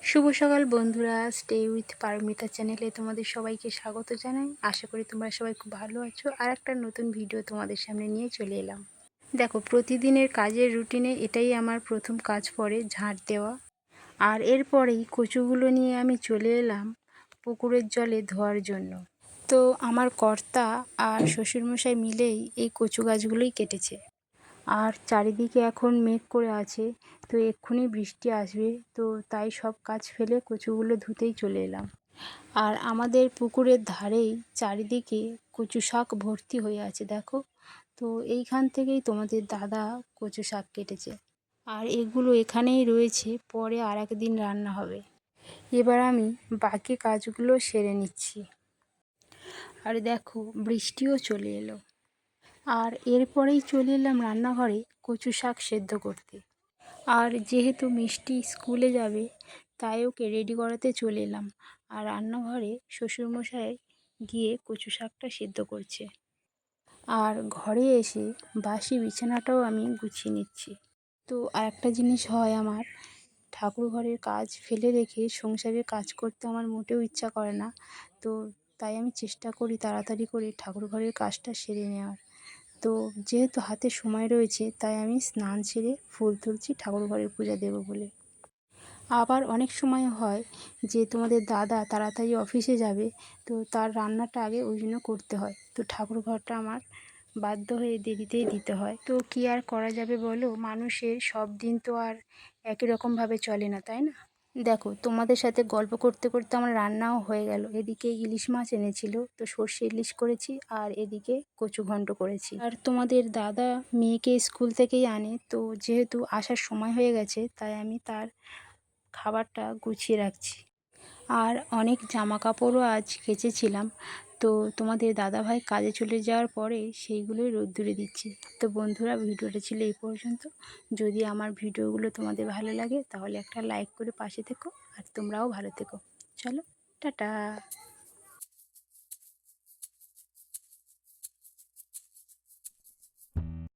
শুভ সকাল বন্ধুরা, stay with Paromita চ্যানেলে তোমাদের সবাইকে স্বাগত জানাই। আশা করি তোমরা সবাই খুব ভালো আছো। আর একটা নতুন ভিডিও তোমাদের সামনে নিয়ে চলে এলাম। দেখো, প্রতিদিনের কাজের রুটিনে এটাই আমার প্রথম কাজ পড়ে, ঝাঁট দেওয়া। আর এরপরেই কচুগুলো নিয়ে আমি চলে এলাম পুকুরের জলে ধোয়ার জন্য। তো আমার কর্তা আর শ্বশুরমশাই মিলেই এই কচু গাছগুলোই কেটেছে। আর চারিদিকে এখন মেঘ করে আছে, তো এক্ষুনি বৃষ্টি আসবে। তো তাই সব কাজ ফেলে কচুগুলো ধুতেই চলে এলাম। আর আমাদের পুকুরের ধারেই চারিদিকে কচু শাক ভর্তি হয়ে আছে, দেখো। তো এইখান থেকেই তোমাদের দাদা কচু শাক কেটেছে। আর এগুলো এখানেই রয়েছে, পরে আর একদিন রান্না হবে। এবার আমি বাকি কাজগুলো সেরে নিচ্ছি। আর দেখো, বৃষ্টিও চলে এলো। আর এরপরেই চলে এলাম রান্নাঘরে কচু শাক সেদ্ধ করতে। আর যেহেতু মিষ্টি স্কুলে যাবে, তাই ওকে রেডি করাতে চলে এলাম। আর রান্নাঘরে শ্বশুরমশাই গিয়ে কচু শাকটা সেদ্ধ করছে। আর ঘরে এসে বাসি বিছানাটাও আমি গুছিয়ে নিচ্ছি। তো আরেকটা জিনিস হয়, আমার ঠাকুর ঘরের কাজ ফেলে রেখে সংসারের কাজ করতে আমার মোটেও ইচ্ছা করে না। তো তাই আমি চেষ্টা করি তাড়াতাড়ি করে ঠাকুর ঘরের কাজটা সেরে নেওয়ার। তো যেহেতু হাতে সময় রয়েছে, তাই আমি স্নান সেরে ফুল তুলছি ঠাকুর ঘরের পূজা দেবো বলে। আবার অনেক সময় হয় যে তোমাদের দাদা তাড়াতাড়ি অফিসে যাবে, তো তার রান্নাটা আগে ওই জন্য করতে হয়। তো ঠাকুর ঘরটা আমার বাধ্য হয়ে দেরিতেই দিতে হয়। তো কী আর করা যাবে বলো, মানুষের সব দিন তো আর একই রকমভাবে চলে না, তাই না? দেখো, তোমাদের সাথে গল্প করতে করতে আমার রান্নাও হয়ে গেল। এদিকে ইলিশ মাছ এনেছিল, তো সর্ষে ইলিশ করেছি। আর এদিকে কচু ঘন্ট করেছি। আর তোমাদের দাদা মেয়েকে স্কুল থেকেই আনে, তো যেহেতু আসার সময় হয়ে গেছে, তাই আমি তার খাবারটা গুছিয়ে রাখছি। আর অনেক জামা কাপড়ও আজ কেচেছিলাম, তো তোমাদের দাদাভাই কাজে চলে যাওয়ার পরে সেইগুলোই রোদ্দুরে দিচ্ছি। তো বন্ধুরা, ভিডিওটা ছিল এই পর্যন্ত। যদি আমার ভিডিওগুলো তোমাদের ভালো লাগে, তাহলে একটা লাইক করে পাশে থেকো। আর তোমরাও ভালো থেকো। চলো, টাটা।